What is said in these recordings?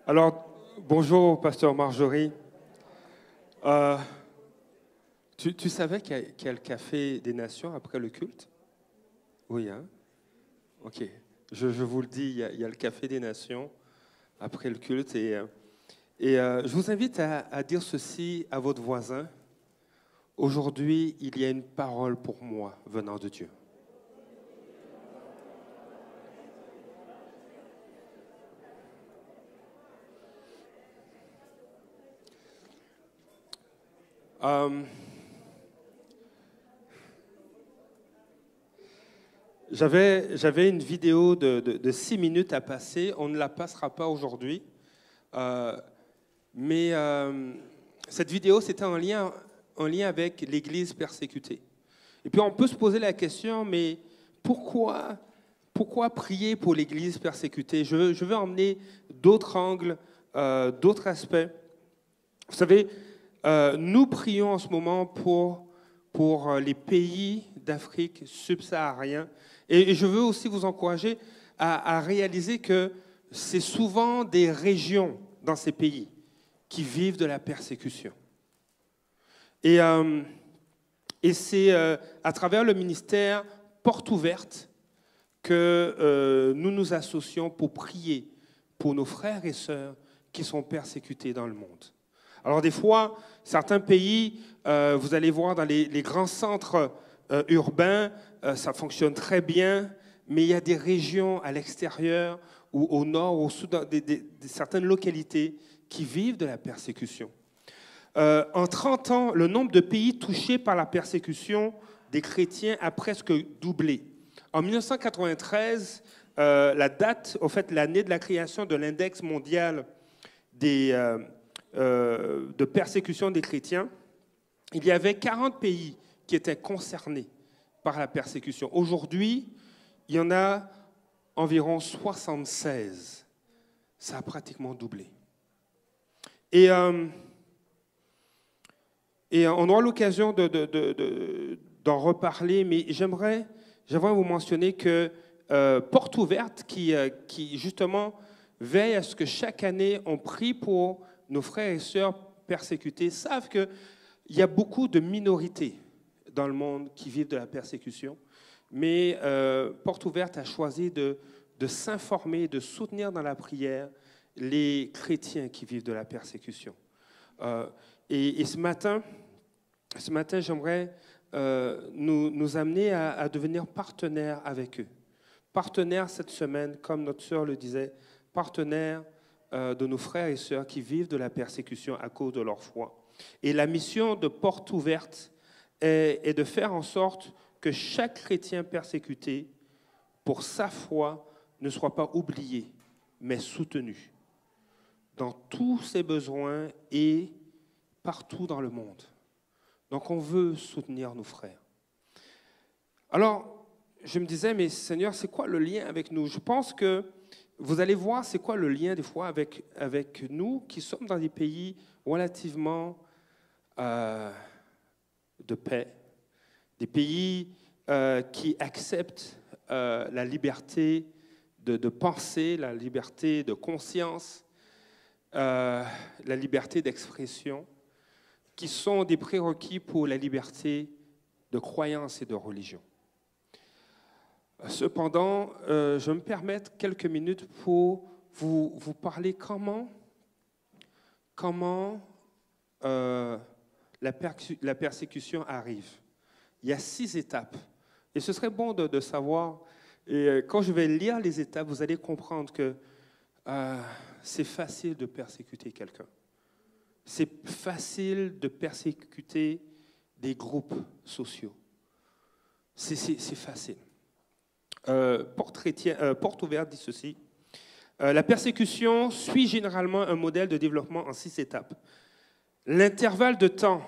Alors, bonjour, pasteur Marjorie. Euh, tu savais qu'il y a le Café des Nations après le culte? Oui, hein? Ok. Je vous le dis, il y a le Café des Nations après le culte. Je vous invite à dire ceci à votre voisin. Aujourd'hui, il y a une parole pour moi venant de Dieu. Euh, J'avais une vidéo de 6 minutes à passer. On ne la passera pas aujourd'hui. Euh, mais cette vidéo, c'était en lien avec l'Église persécutée. Et puis on peut se poser la question, mais pourquoi prier pour l'Église persécutée? Je veux emmener d'autres angles, d'autres aspects. Vous savez, nous prions en ce moment pour les pays d'Afrique subsaharienne. Et je veux aussi vous encourager à réaliser que c'est souvent des régions dans ces pays qui vivent de la persécution. Et c'est à travers le ministère Porte Ouverte que nous nous associons pour prier pour nos frères et sœurs qui sont persécutés dans le monde. Alors des fois, certains pays, vous allez voir dans les grands centres urbains, ça fonctionne très bien, mais il y a des régions à l'extérieur ou au nord ou au sud, certaines localités qui vivent de la persécution. En 30 ans, le nombre de pays touchés par la persécution des chrétiens a presque doublé. En 1993, la date, en fait, l'année de la création de l'index mondial de persécution des chrétiens, il y avait 40 pays qui étaient concernés par la persécution. Aujourd'hui, il y en a environ 76. Ça a pratiquement doublé. Et on aura l'occasion d'en reparler, mais j'aimerais vous mentionner que Porte Ouverte, qui justement veille à ce que chaque année on prie pour nos frères et sœurs persécutés, savent qu'il y a beaucoup de minorités dans le monde qui vivent de la persécution, mais Porte Ouverte a choisi de s'informer, de soutenir dans la prière les chrétiens qui vivent de la persécution. Et ce matin, j'aimerais nous amener à devenir partenaires avec eux. Partenaires cette semaine, comme notre sœur le disait, partenaires de nos frères et sœurs qui vivent de la persécution à cause de leur foi. Et la mission de Porte Ouverte est de faire en sorte que chaque chrétien persécuté, pour sa foi, ne soit pas oublié, mais soutenu dans tous ses besoins et partout dans le monde. Donc on veut soutenir nos frères. Alors, je me disais, mais Seigneur, c'est quoi le lien avec nous? Je pense que vous allez voir c'est quoi le lien des fois avec nous qui sommes dans des pays relativement de paix, des pays qui acceptent la liberté de penser, la liberté de conscience, la liberté d'expression, qui sont des prérequis pour la liberté de croyance et de religion. Cependant, je me permets quelques minutes pour vous parler comment la persécution arrive. Il y a 6 étapes. Et ce serait bon de savoir, et quand je vais lire les étapes, vous allez comprendre que c'est facile de persécuter quelqu'un. C'est facile de persécuter des groupes sociaux. C'est facile. Porte Ouverte dit ceci. La persécution suit généralement un modèle de développement en 6 étapes. L'intervalle de temps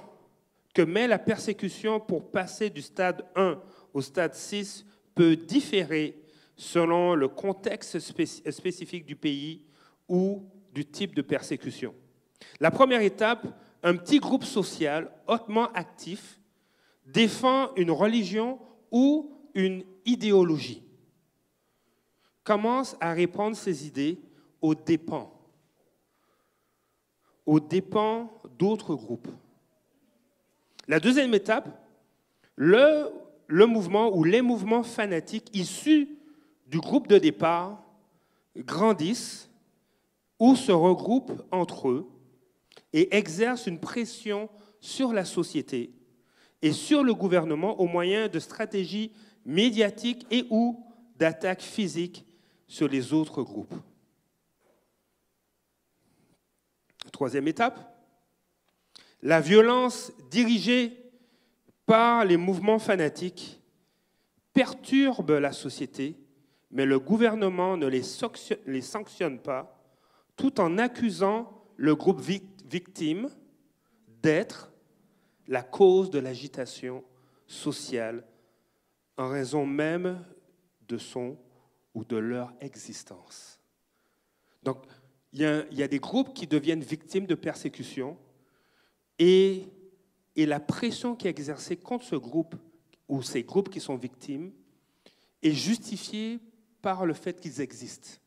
que met la persécution pour passer du stade 1 au stade 6 peut différer selon le contexte spécifique du pays ou du type de persécution. La première étape, un petit groupe social hautement actif défend une religion ou une idéologie, commence à répandre ses idées aux dépens aux dépens d'autres groupes. La deuxième étape, le mouvement ou les mouvements fanatiques issus du groupe de départ grandissent ou se regroupent entre eux et exercent une pression sur la société et sur le gouvernement au moyen de stratégies médiatiques et ou d'attaques physiques sur les autres groupes. Troisième étape, la violence dirigée par les mouvements fanatiques perturbe la société, mais le gouvernement ne les sanctionne pas, tout en accusant le groupe victime d'être la cause de l'agitation sociale en raison même de son ou de leur existence. Donc, il y a des groupes qui deviennent victimes de persécutions et la pression qui est exercée contre ce groupe ou ces groupes qui sont victimes est justifiée par le fait qu'ils existent.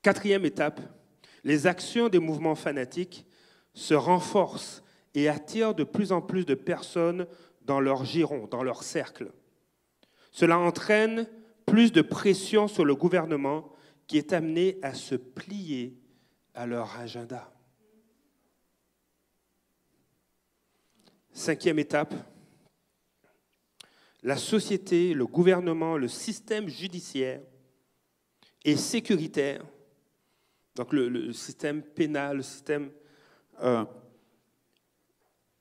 Quatrième étape, les actions des mouvements fanatiques se renforcent et attirent de plus en plus de personnes dans leur giron, dans leur cercle. Cela entraîne plus de pression sur le gouvernement qui est amené à se plier à leur agenda. Cinquième étape, la société, le gouvernement, le système judiciaire et sécuritaire, donc le système pénal, le système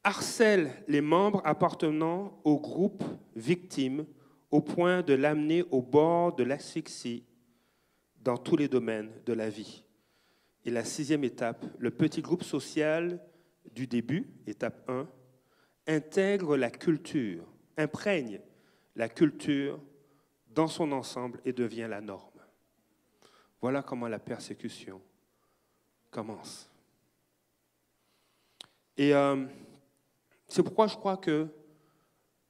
harcèle les membres appartenant au groupe victime au point de l'amener au bord de l'asphyxie dans tous les domaines de la vie. Et la sixième étape, le petit groupe social du début, étape 1, intègre la culture, imprègne la culture dans son ensemble et devient la norme. Voilà comment la persécution commence. Et c'est pourquoi je crois que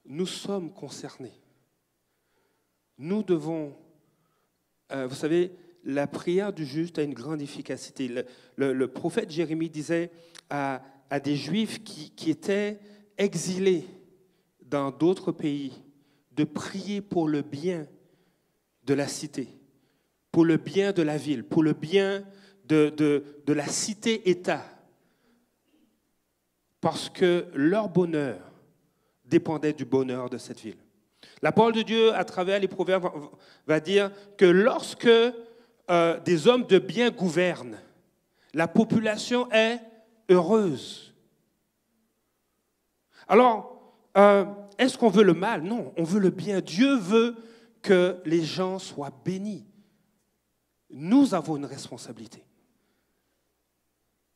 nous sommes concernés. Nous devons, vous savez, la prière du juste a une grande efficacité. Le prophète Jérémie disait à des Juifs qui étaient exilés dans d'autres pays de prier pour le bien de la cité, pour le bien de la ville, pour le bien de la cité-État, parce que leur bonheur dépendait du bonheur de cette ville. La parole de Dieu, à travers les proverbes, va dire que lorsque des hommes de bien gouvernent, la population est heureuse. Alors, est-ce qu'on veut le mal? Non, on veut le bien. Dieu veut que les gens soient bénis. Nous avons une responsabilité,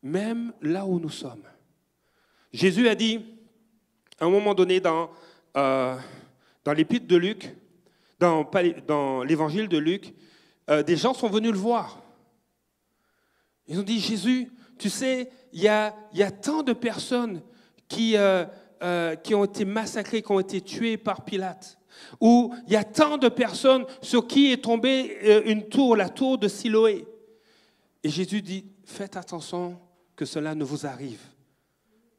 même là où nous sommes. Jésus a dit, à un moment donné, dans l'épître de Luc, dans l'évangile de Luc, des gens sont venus le voir. Ils ont dit, Jésus, tu sais, il y a tant de personnes qui ont été massacrées, qui ont été tuées par Pilate. Ou il y a tant de personnes sur qui est tombée une tour, la tour de Siloé. Et Jésus dit, faites attention que cela ne vous arrive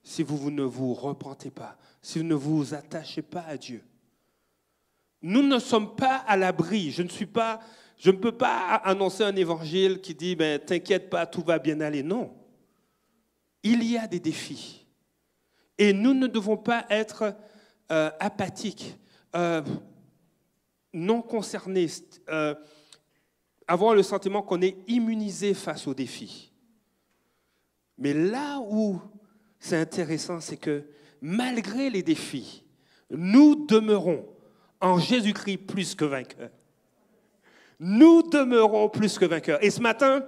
si vous ne vous repentez pas, si vous ne vous attachez pas à Dieu. Nous ne sommes pas à l'abri. Je ne peux pas annoncer un évangile qui dit « t'inquiète pas, tout va bien aller ». Non. Il y a des défis. Et nous ne devons pas être apathiques, non concernés, avoir le sentiment qu'on est immunisé face aux défis. Mais là où c'est intéressant, c'est que malgré les défis, nous demeurons en Jésus-Christ plus que vainqueurs. Nous demeurons plus que vainqueurs. Et ce matin,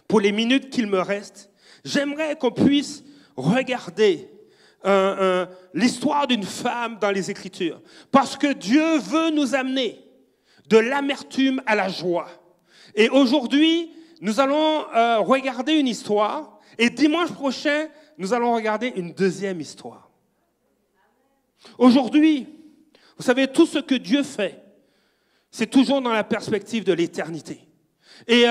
pour les minutes qu'il me reste, j'aimerais qu'on puisse regarder l'histoire d'une femme dans les Écritures. Parce que Dieu veut nous amener de l'amertume à la joie. Et aujourd'hui, nous allons regarder une histoire. Et dimanche prochain, nous allons regarder une deuxième histoire. Aujourd'hui, vous savez, tout ce que Dieu fait, c'est toujours dans la perspective de l'éternité. Et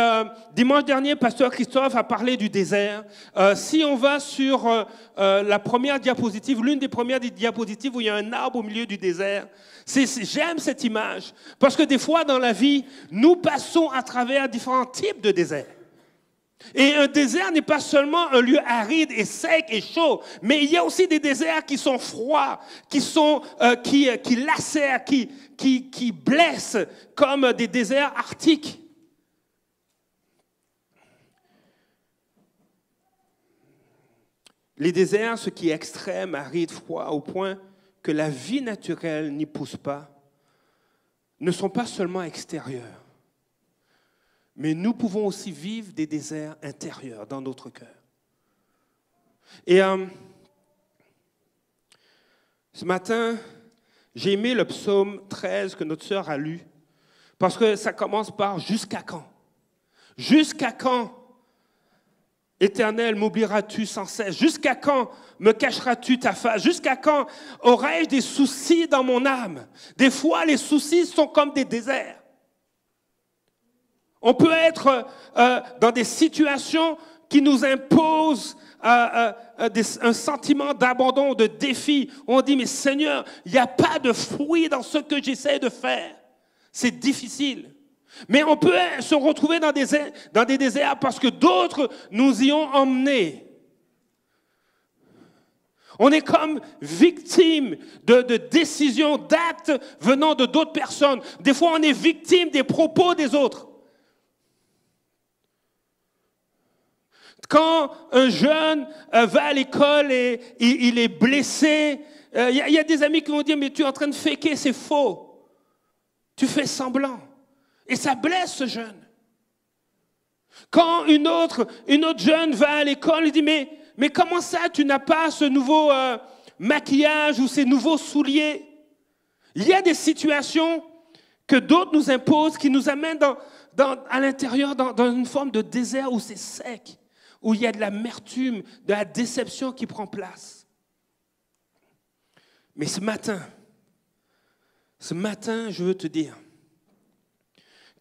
dimanche dernier, pasteur Christophe a parlé du désert. Si on va sur la première diapositive, l'une des premières diapositives où il y a un arbre au milieu du désert, j'aime cette image parce que des fois dans la vie, nous passons à travers différents types de déserts. Et un désert n'est pas seulement un lieu aride et sec et chaud, mais il y a aussi des déserts qui sont froids, qui lacèrent, qui blessent, comme des déserts arctiques. Les déserts, ce qui est extrême, aride, froid, au point que la vie naturelle n'y pousse pas, ne sont pas seulement extérieurs. Mais nous pouvons aussi vivre des déserts intérieurs dans notre cœur. Et ce matin, j'ai aimé le psaume 13 que notre sœur a lu, parce que ça commence par « Jusqu'à quand ?» Jusqu'à quand, Éternel, m'oublieras-tu sans cesse? Jusqu'à quand me cacheras-tu ta face? Jusqu'à quand aurai-je des soucis dans mon âme? Des fois, les soucis sont comme des déserts. On peut être dans des situations qui nous imposent un sentiment d'abandon, de défi. On dit, mais Seigneur, il n'y a pas de fruit dans ce que j'essaie de faire. C'est difficile. Mais on peut se retrouver dans des déserts parce que d'autres nous y ont emmenés. On est comme victime de décisions, d'actes venant de d'autres personnes. Des fois, on est victime des propos des autres. Quand un jeune va à l'école et il est blessé, il y a des amis qui vont dire, mais tu es en train de faker, c'est faux. Tu fais semblant. Et ça blesse ce jeune. Quand une autre jeune va à l'école, il dit, mais comment ça, tu n'as pas ce nouveau maquillage ou ces nouveaux souliers? Il y a des situations que d'autres nous imposent, qui nous amènent à l'intérieur, dans une forme de désert où c'est sec, où il y a de l'amertume, de la déception qui prend place. Mais ce matin, je veux te dire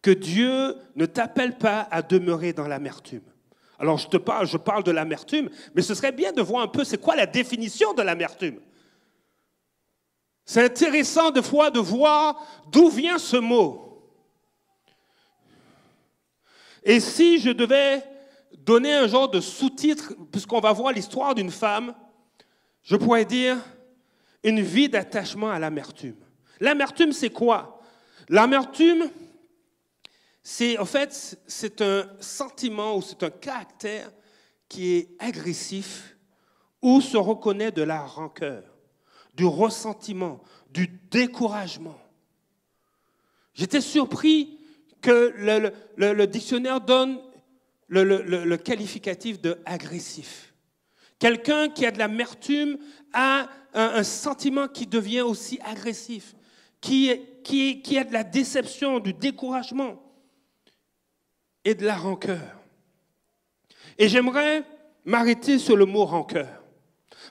que Dieu ne t'appelle pas à demeurer dans l'amertume. Alors je parle de l'amertume, mais ce serait bien de voir un peu c'est quoi la définition de l'amertume. C'est intéressant des fois de voir d'où vient ce mot. Et si je devais donner un genre de sous-titre, puisqu'on va voir l'histoire d'une femme, je pourrais dire une vie d'attachement à l'amertume. L'amertume, c'est quoi? L'amertume, c'est un sentiment ou c'est un caractère qui est agressif ou se reconnaît de la rancœur, du ressentiment, du découragement. J'étais surpris que le dictionnaire donne le qualificatif de agressif. Quelqu'un qui a de l'amertume a un sentiment qui devient aussi agressif, qui a de la déception, du découragement et de la rancœur. Et j'aimerais m'arrêter sur le mot rancœur.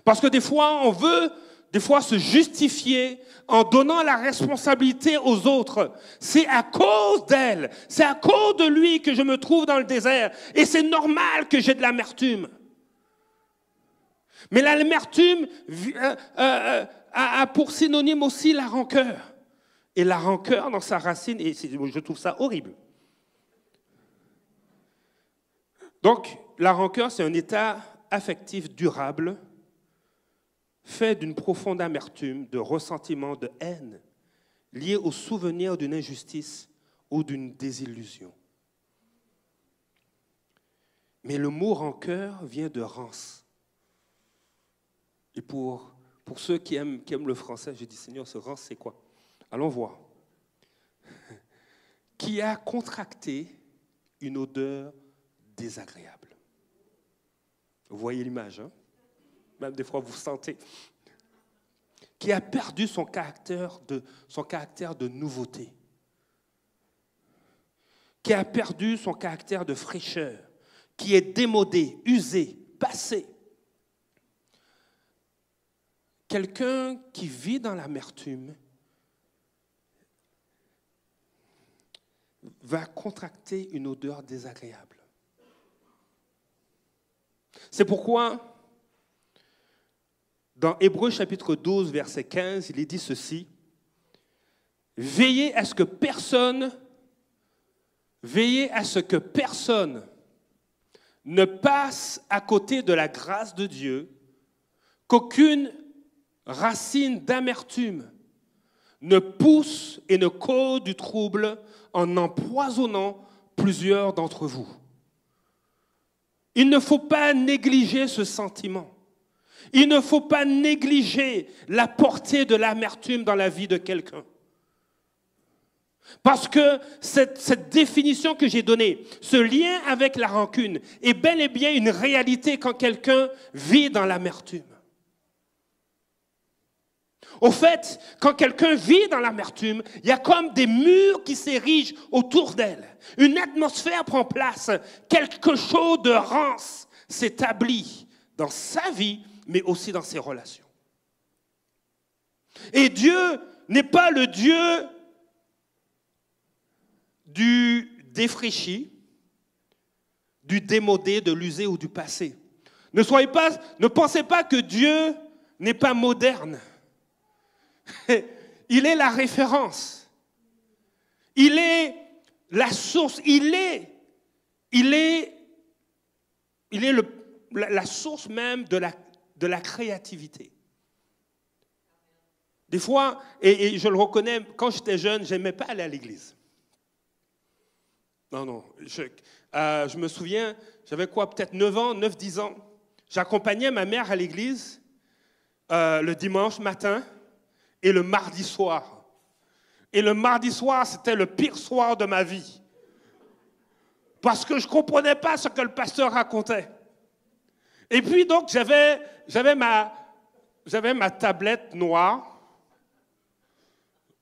Parce que des fois, on veut se justifier en donnant la responsabilité aux autres. C'est à cause d'elle, c'est à cause de lui que je me trouve dans le désert. Et c'est normal que j'ai de l'amertume. Mais l'amertume a pour synonyme aussi la rancœur. Et la rancœur, dans sa racine, et je trouve ça horrible. Donc, la rancœur, c'est un état affectif durable, fait d'une profonde amertume, de ressentiment, de haine, lié au souvenir d'une injustice ou d'une désillusion. Mais le mot rancœur vient de rance. Et pour ceux qui aiment le français, j'ai dit, Seigneur, ce rance, c'est quoi? Allons voir. Qui a contracté une odeur désagréable. Vous voyez l'image, hein? Même des fois, vous sentez. Qui a perdu son caractère de nouveauté. Qui a perdu son caractère de fraîcheur. Qui est démodé, usé, passé. Quelqu'un qui vit dans l'amertume va contracter une odeur désagréable. C'est pourquoi, dans Hébreux chapitre 12, verset 15, il est dit ceci, « Veillez à ce que personne ne passe à côté de la grâce de Dieu, qu'aucune racine d'amertume ne pousse et ne cause du trouble en empoisonnant plusieurs d'entre vous. » Il ne faut pas négliger ce sentiment. Il ne faut pas négliger la portée de l'amertume dans la vie de quelqu'un. Parce que cette définition que j'ai donnée, ce lien avec la rancune, est bel et bien une réalité quand quelqu'un vit dans l'amertume. Au fait, quand quelqu'un vit dans l'amertume, il y a comme des murs qui s'érigent autour d'elle. Une atmosphère prend place, quelque chose de rance s'établit dans sa vie, mais aussi dans ses relations. Et Dieu n'est pas le Dieu du défraîchi, du démodé, de l'usé ou du passé. Ne pensez pas que Dieu n'est pas moderne. Il est la référence. Il est la source. Il est la source même de la créativité. Des fois, et je le reconnais, quand j'étais jeune, je n'aimais pas aller à l'église. Non. Je me souviens, j'avais peut-être 9 ans, 9-10 ans. J'accompagnais ma mère à l'église le dimanche matin et le mardi soir. Et le mardi soir, c'était le pire soir de ma vie. Parce que je ne comprenais pas ce que le pasteur racontait. Et puis donc, j'avais ma tablette noire.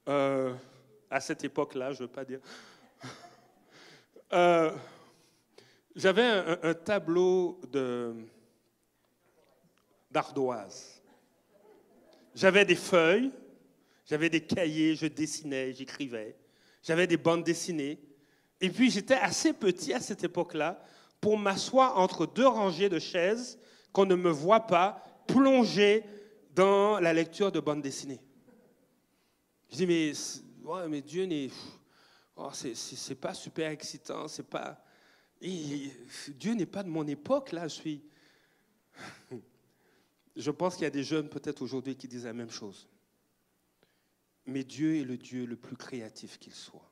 À cette époque-là, je ne veux pas dire. J'avais un tableau d'ardoise. J'avais des feuilles, j'avais des cahiers, je dessinais, j'écrivais. J'avais des bandes dessinées. Et puis, j'étais assez petit à cette époque-là pour m'asseoir entre 2 rangées de chaises qu'on ne me voit pas plonger dans la lecture de bandes dessinées. Je dis, mais Dieu n'est... Oh, c'est pas super excitant, c'est pas... Dieu n'est pas de mon époque, là, Je pense qu'il y a des jeunes peut-être aujourd'hui qui disent la même chose. Mais Dieu est le Dieu le plus créatif qu'il soit.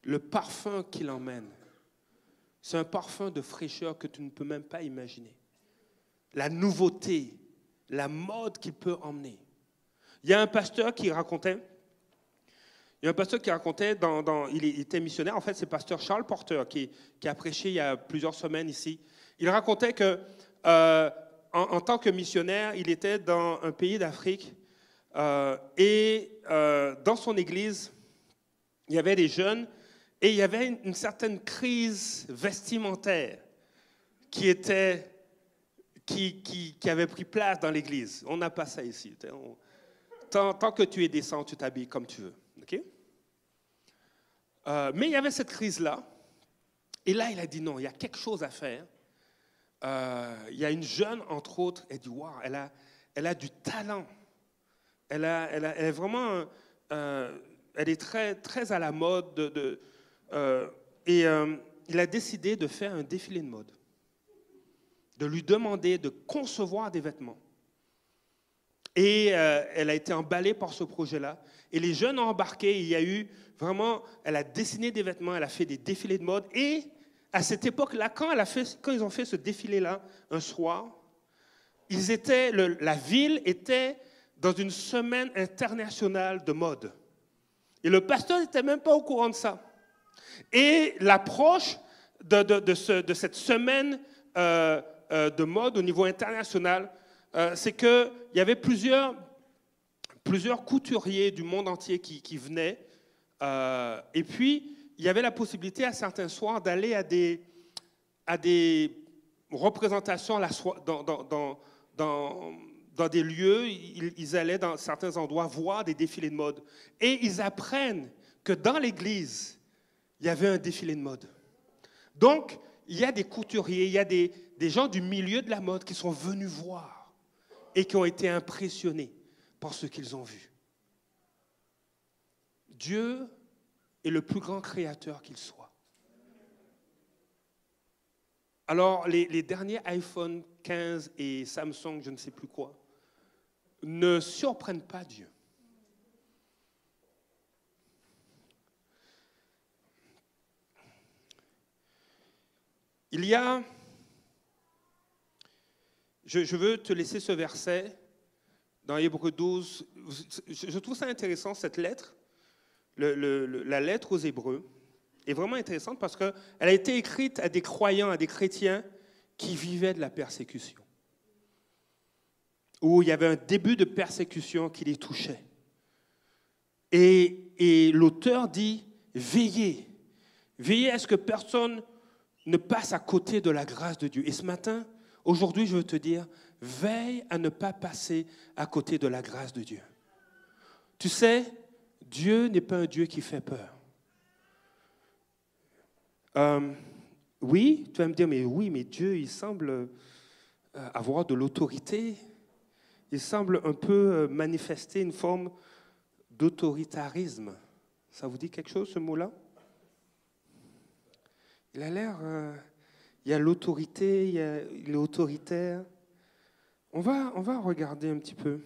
Le parfum qu'il emmène, c'est un parfum de fraîcheur que tu ne peux même pas imaginer. La nouveauté, la mode qu'il peut emmener. Il y a un pasteur qui racontait, il était missionnaire, en fait c'est pasteur Charles Porter qui a prêché il y a plusieurs semaines ici. Il racontait que en tant que missionnaire, il était dans un pays d'Afrique et dans son église, il y avait des jeunes et il y avait une certaine crise vestimentaire qui avait pris place dans l'église. On n'a pas ça ici. Tant que tu es décent, tu t'habilles comme tu veux. Okay? Mais il y avait cette crise-là. Et là, il a dit non, il y a quelque chose à faire. Il y a une jeune, entre autres, elle dit, wow, elle a du talent. Elle est vraiment... elle est très, très à la mode. Il a décidé de faire un défilé de mode. De lui demander de concevoir des vêtements. Et elle a été emballée par ce projet-là. Et les jeunes ont embarqué. Il y a eu vraiment... Elle a dessiné des vêtements, elle a fait des défilés de mode. Et à cette époque-là, quand ils ont fait ce défilé-là, un soir, la ville était dans une semaine internationale de mode. Et le pasteur n'était même pas au courant de ça. Et l'approche de cette semaine de mode au niveau international, c'est qu'il y avait plusieurs couturiers du monde entier qui venaient. Et puis, il y avait la possibilité à certains soirs d'aller à des représentations dans dans des lieux, ils allaient dans certains endroits voir des défilés de mode. Et ils apprennent que dans l'église, il y avait un défilé de mode. Donc, il y a des couturiers, il y a des gens du milieu de la mode qui sont venus voir et qui ont été impressionnés par ce qu'ils ont vu. Dieu est le plus grand créateur qu'il soit. Alors, les derniers iPhone 15 et Samsung, je ne sais plus quoi, ne surprennent pas Dieu. Il y a... Je veux te laisser ce verset dans Hébreux 12. Je trouve ça intéressant, cette lettre. La lettre aux Hébreux est vraiment intéressante parce qu'elle a été écrite à des croyants, à des chrétiens qui vivaient de la persécution. Où il y avait un début de persécution qui les touchait. Et l'auteur dit, veillez. Veillez à ce que personne ne passe à côté de la grâce de Dieu. Et ce matin, aujourd'hui, je veux te dire, veille à ne pas passer à côté de la grâce de Dieu. Tu sais, Dieu n'est pas un Dieu qui fait peur. Oui, tu vas me dire, mais oui, mais Dieu, il semble avoir de l'autorité. Il semble un peu manifester une forme d'autoritarisme. Ça vous dit quelque chose, ce mot-là? Il a l'air... il y a l'autorité, il est autoritaire. On va regarder un petit peu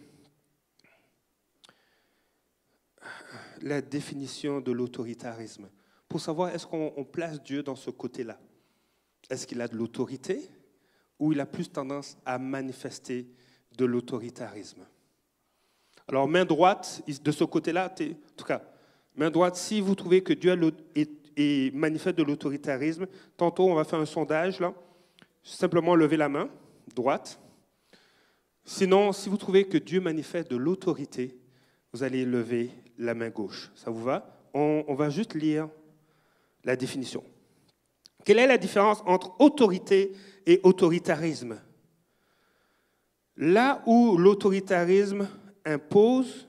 la définition de l'autoritarisme pour savoir est-ce qu'on place Dieu dans ce côté-là. Est-ce qu'il a de l'autorité ou il a plus tendance à manifester de l'autoritarisme? Alors, main droite, de ce côté-là, en tout cas, main droite, si vous trouvez que Dieu est manifeste de l'autoritarisme, tantôt on va faire un sondage, là, simplement lever la main droite. Sinon, si vous trouvez que Dieu manifeste de l'autorité, vous allez lever la main gauche. Ça vous va? On va juste lire la définition. Quelle est la différence entre autorité et autoritarisme? Là où l'autoritarisme impose,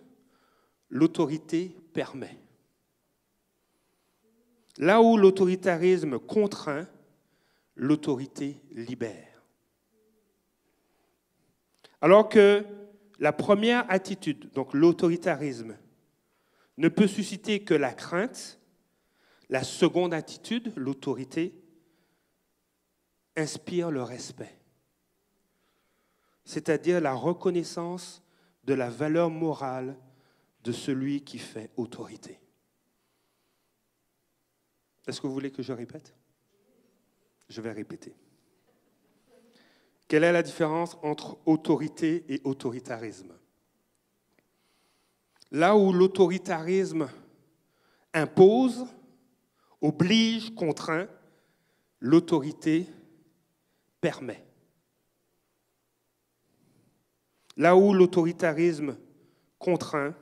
l'autorité permet. Là où l'autoritarisme contraint, l'autorité libère. Alors que la première attitude, donc l'autoritarisme, ne peut susciter que la crainte, la seconde attitude, l'autorité, inspire le respect, c'est-à-dire la reconnaissance de la valeur morale de celui qui fait autorité. Est-ce que vous voulez que je répète? Je vais répéter. Quelle est la différence entre autorité et autoritarisme? Là où l'autoritarisme impose, oblige, contraint, l'autorité permet. Là où l'autoritarisme contraint,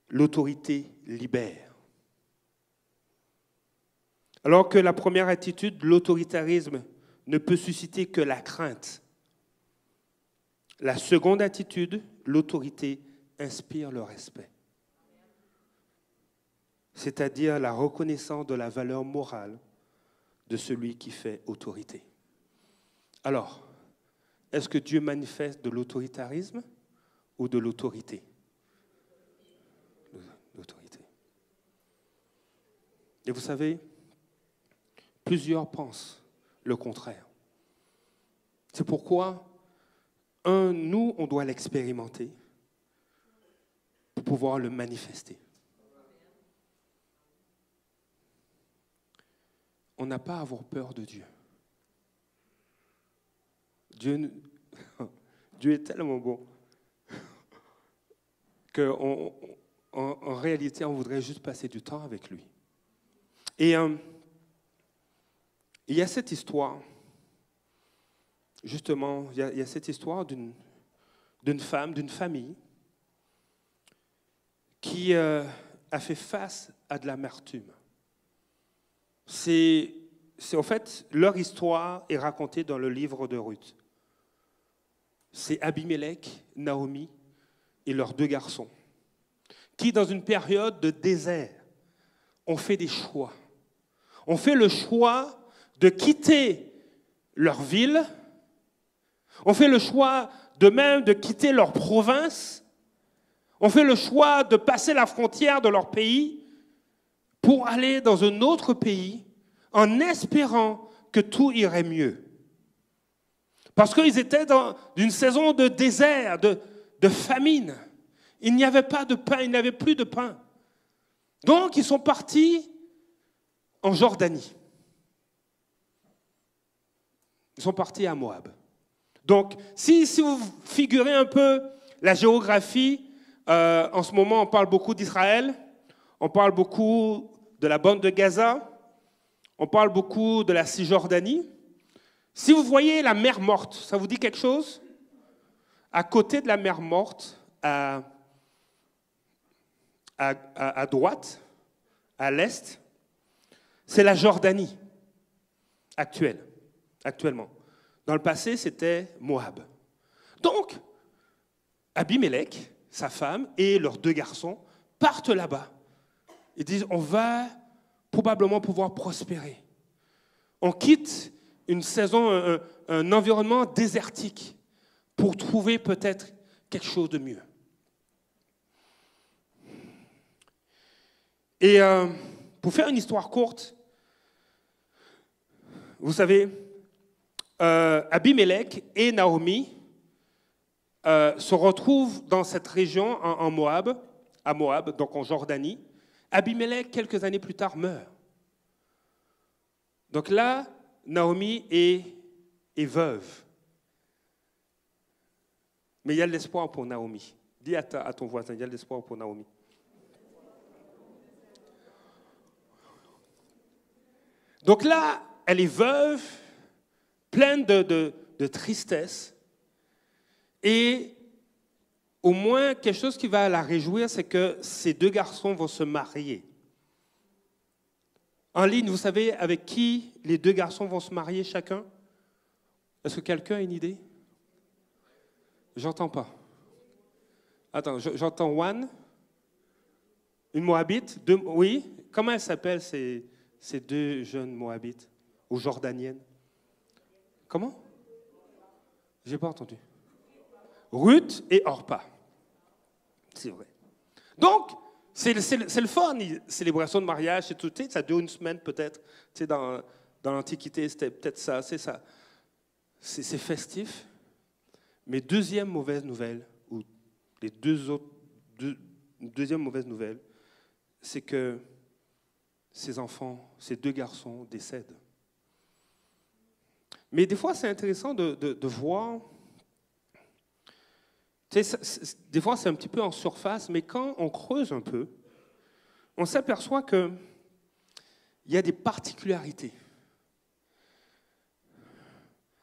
l'autorité libère. Alors que la première attitude, l'autoritarisme, ne peut susciter que la crainte. La seconde attitude, l'autorité, inspire le respect. C'est-à-dire la reconnaissance de la valeur morale de celui qui fait autorité. Alors, est-ce que Dieu manifeste de l'autoritarisme ou de l'autorité? L'autorité. Et vous savez, plusieurs pensent le contraire. C'est pourquoi, nous, on doit l'expérimenter pour pouvoir le manifester. On n'a pas à avoir peur de Dieu. Dieu est tellement bon qu'en réalité, on voudrait juste passer du temps avec lui. Et il y a cette histoire, justement, il y a cette histoire d'une femme, d'une famille, qui a fait face à de l'amertume. En fait, leur histoire est racontée dans le livre de Ruth. c'est Abimelech, Naomi et leurs 2 garçons, qui, dans une période de désert, ont fait des choix. Ont fait le choix de quitter leur ville, ont fait le choix de même de quitter leur province, ont fait le choix de passer la frontière de leur pays pour aller dans un autre pays en espérant que tout irait mieux. Parce qu'ils étaient dans une saison de désert, de famine. Il n'y avait pas de pain, il n'y avait plus de pain. Donc, ils sont partis en Jordanie. Ils sont partis à Moab. Donc, si vous figurez un peu la géographie, en ce moment, on parle beaucoup d'Israël, on parle beaucoup de la bande de Gaza, on parle beaucoup de la Cisjordanie. Si vous voyez la mer Morte, ça vous dit quelque chose? À côté de la mer Morte, à droite, à l'est, c'est la Jordanie actuellement. Dans le passé, c'était Moab. Donc, Abimelech, sa femme et leurs 2 garçons partent là-bas. Ils disent, on va probablement pouvoir prospérer. On quitte une saison, un environnement désertique pour trouver peut-être quelque chose de mieux. Et pour faire une histoire courte, vous savez, Abimelech et Naomi se retrouvent dans cette région en Moab, à Moab, donc en Jordanie. Abimelech, quelques années plus tard, meurt. Donc là, Naomi est veuve. Mais il y a de l'espoir pour Naomi. Dis à ton voisin, il y a de l'espoir pour Naomi. Donc là, elle est veuve, pleine de tristesse. Et au moins, quelque chose qui va la réjouir, c'est que ces 2 garçons vont se marier. En ligne, vous savez avec qui les 2 garçons vont se marier chacun? Est-ce que quelqu'un a une idée? J'entends pas. Attends, j'entends one. Une Moabite? 2, oui. Comment elles s'appellent ces 2 jeunes Moabites ou Jordaniennes? Comment? J'ai pas entendu. Ruth et Orpa. C'est vrai. Donc, c'est le fun, célébration de mariage, c'est tout, ça dure une semaine peut-être. Dans l'Antiquité, c'était peut-être ça, c'est ça. C'est festif. Mais deuxième mauvaise nouvelle, ou deuxième mauvaise nouvelle, c'est que ces enfants, ces 2 garçons décèdent. Mais des fois, c'est intéressant de voir. Des fois, c'est un petit peu en surface, mais quand on creuse un peu, on s'aperçoit qu'il y a des particularités.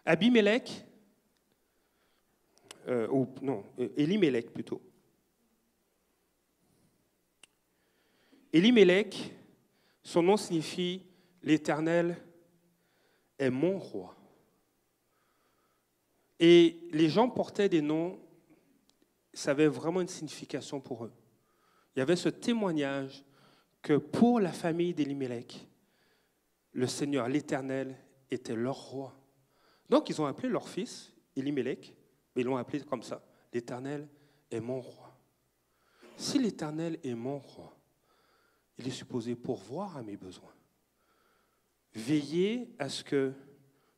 Abimelech, Elimelech plutôt. Elimelech, son nom signifie « l'Éternel est mon roi ». Et les gens portaient des noms, ça avait vraiment une signification pour eux. Il y avait ce témoignage que pour la famille d'Elimelech, le Seigneur, l'Éternel, était leur roi. Donc, ils ont appelé leur fils, Elimelech, mais ils l'ont appelé comme ça, l'Éternel est mon roi. Si l'Éternel est mon roi, il est supposé pourvoir à mes besoins. Veiller à ce que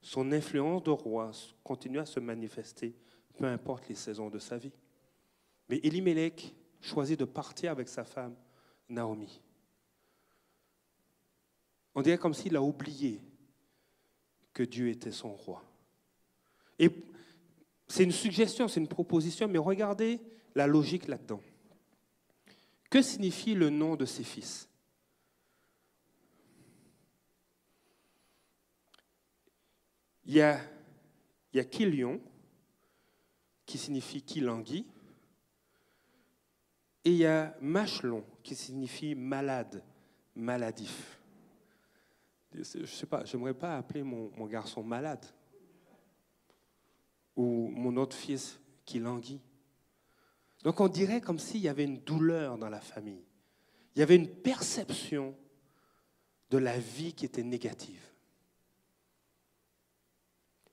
son influence de roi continue à se manifester, peu importe les saisons de sa vie. Mais Elimelech choisit de partir avec sa femme, Naomi. On dirait comme s'il a oublié que Dieu était son roi. Et c'est une suggestion, c'est une proposition, mais regardez la logique là-dedans. Que signifie le nom de ses fils? Il y a Kilion, qui signifie qui languit, et il y a Machelon, qui signifie malade, maladif. Je ne sais pas, j'aimerais pas appeler mon garçon malade. ou mon autre fils qui languit. Donc on dirait comme s'il y avait une douleur dans la famille. Il y avait une perception de la vie qui était négative.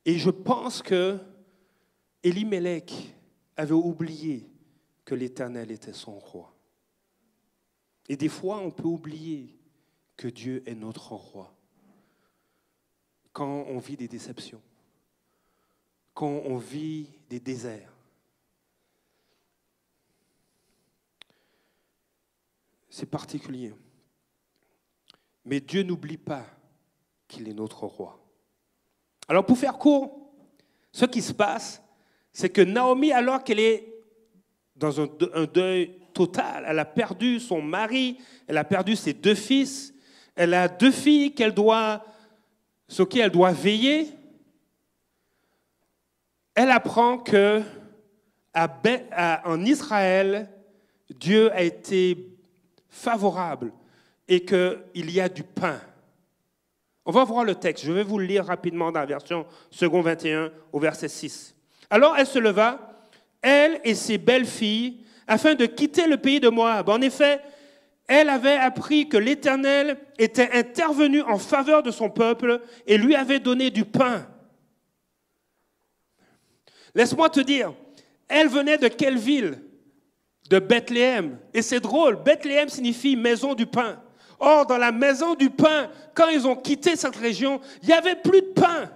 Et je pense que Elimelech avait oublié que l'Éternel était son roi. Et des fois, on peut oublier que Dieu est notre roi. Quand on vit des déceptions, quand on vit des déserts. C'est particulier. Mais Dieu n'oublie pas qu'il est notre roi. Alors pour faire court, ce qui se passe, c'est que Naomi, alors qu'elle est dans un deuil total, elle a perdu son mari, elle a perdu ses 2 fils, elle a 2 filles sur qui elle doit veiller. Elle apprend que en Israël, Dieu a été favorable et qu'il y a du pain. On va voir le texte. Je vais vous le lire rapidement dans la version second 21 au verset 6. Alors elle se leva, elle et ses belles-filles, afin de quitter le pays de Moab. En effet, elle avait appris que l'Éternel était intervenu en faveur de son peuple et lui avait donné du pain. Laisse-moi te dire, elle venait de quelle ville? De Bethléem. Et c'est drôle, Bethléem signifie maison du pain. Or, dans la maison du pain, quand ils ont quitté cette région, il n'y avait plus de pain.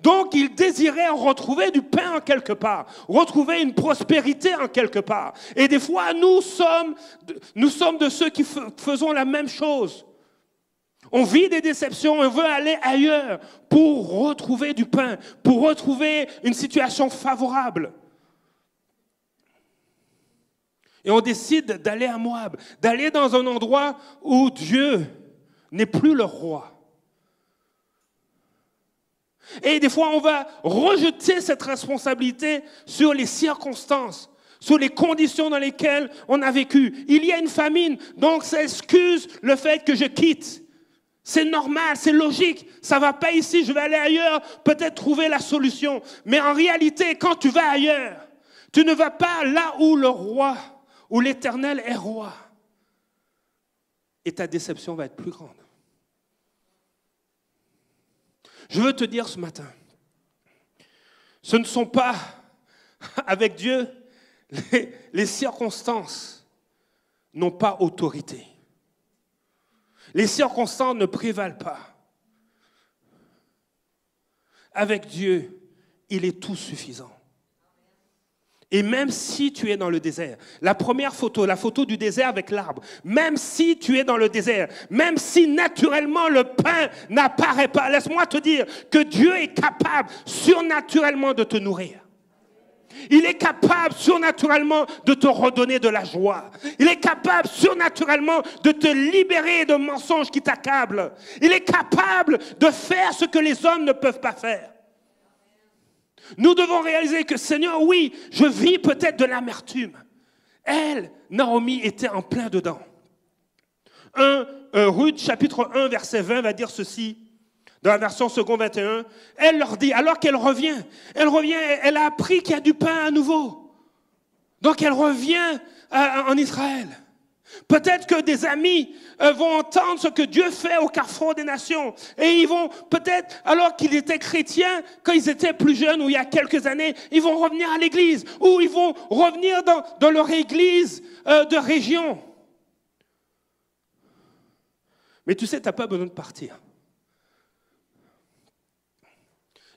Donc, ils désiraient retrouver du pain en quelque part, retrouver une prospérité en quelque part. Et des fois, nous sommes de ceux qui faisons la même chose. On vit des déceptions, on veut aller ailleurs pour retrouver du pain, pour retrouver une situation favorable. Et on décide d'aller à Moab, d'aller dans un endroit où Dieu n'est plus le roi. Et des fois, on va rejeter cette responsabilité sur les circonstances, sur les conditions dans lesquelles on a vécu. Il y a une famine, donc ça excuse le fait que je quitte. C'est normal, c'est logique. Ça ne va pas ici, je vais aller ailleurs, peut-être trouver la solution. Mais en réalité, quand tu vas ailleurs, tu ne vas pas là où le roi, où l'Éternel est roi. Et ta déception va être plus grande. Je veux te dire ce matin, ce ne sont pas, avec Dieu, les circonstances n'ont pas autorité. Les circonstances ne prévalent pas. Avec Dieu, il est tout suffisant. Et même si tu es dans le désert, la première photo, la photo du désert avec l'arbre, même si tu es dans le désert, même si naturellement le pain n'apparaît pas, laisse-moi te dire que Dieu est capable surnaturellement de te nourrir. Il est capable surnaturellement de te redonner de la joie. Il est capable surnaturellement de te libérer de mensonges qui t'accablent. Il est capable de faire ce que les hommes ne peuvent pas faire. Nous devons réaliser que, Seigneur, oui, je vis peut-être de l'amertume. Elle, Naomi, était en plein dedans. Ruth, chapitre 1, verset 20, va dire ceci, dans la version second 21. Elle leur dit, alors qu'elle revient, elle a appris qu'il y a du pain à nouveau. Donc elle revient en Israël. Peut-être que des amis vont entendre ce que Dieu fait au carrefour des nations. Et ils vont peut-être, alors qu'ils étaient chrétiens, quand ils étaient plus jeunes ou il y a quelques années, ils vont revenir à l'église. Ou ils vont revenir dans leur église de région. Mais tu sais, tu n'as pas besoin de partir.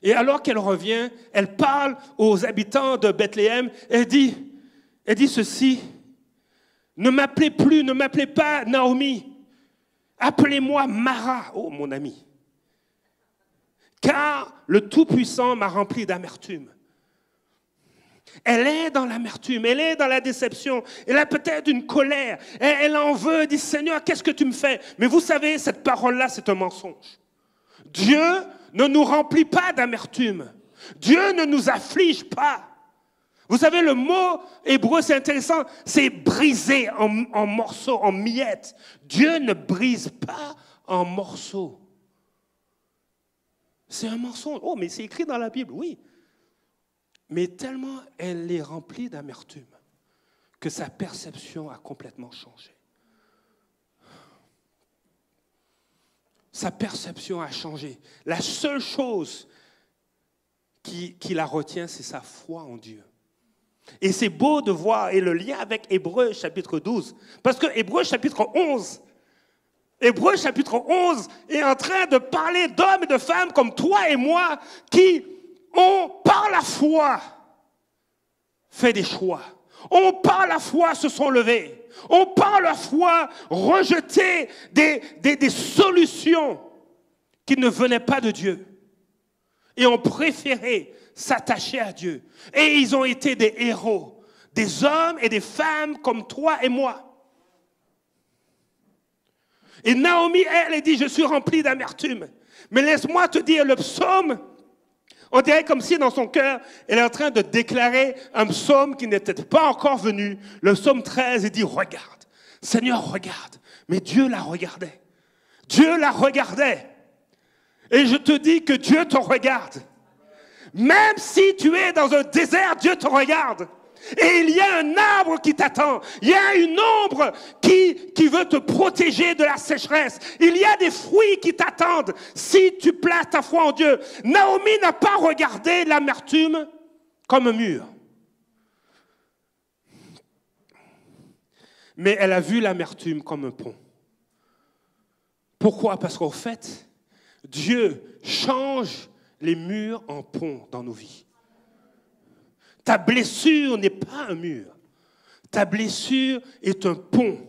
Et alors qu'elle revient, elle parle aux habitants de Bethléem. Elle dit ceci. Ne m'appelez pas Naomi. Appelez-moi Mara, oh mon ami. Car le Tout-Puissant m'a rempli d'amertume. Elle est dans l'amertume, elle est dans la déception, elle a peut-être une colère, elle en veut, elle dit Seigneur, qu'est-ce que tu me fais? Mais vous savez, cette parole-là, c'est un mensonge. Dieu ne nous remplit pas d'amertume. Dieu ne nous afflige pas. Vous savez, le mot hébreu, c'est intéressant, c'est briser en morceaux, en miettes. Dieu ne brise pas en morceaux. C'est un mensonge. Oh, mais c'est écrit dans la Bible, oui. Mais tellement elle est remplie d'amertume que sa perception a complètement changé. Sa perception a changé. La seule chose qui la retient, c'est sa foi en Dieu. Et c'est beau de voir, et le lien avec Hébreux chapitre 12, parce que Hébreux chapitre 11 est en train de parler d'hommes et de femmes comme toi et moi qui ont, par la foi, fait des choix. Ont, par la foi, se sont levés. Ont, par la foi, rejeté des solutions qui ne venaient pas de Dieu. Et ont préféré s'attacher à Dieu. Et ils ont été des héros, des hommes et des femmes comme toi et moi. Et Naomi, elle dit, je suis remplie d'amertume. Mais laisse-moi te dire, le psaume, on dirait comme si dans son cœur, elle est en train de déclarer un psaume qui n'était pas encore venu. Le psaume 13, il dit, regarde, Seigneur, regarde. Mais Dieu la regardait. Dieu la regardait. Et je te dis que Dieu te regarde. Même si tu es dans un désert, Dieu te regarde. Et il y a un arbre qui t'attend. Il y a une ombre qui veut te protéger de la sécheresse. Il y a des fruits qui t'attendent si tu places ta foi en Dieu. Naomi n'a pas regardé l'amertume comme un mur. Mais elle a vu l'amertume comme un pont. Pourquoi? Parce qu'en fait, Dieu change les murs en ponts dans nos vies. Ta blessure n'est pas un mur. Ta blessure est un pont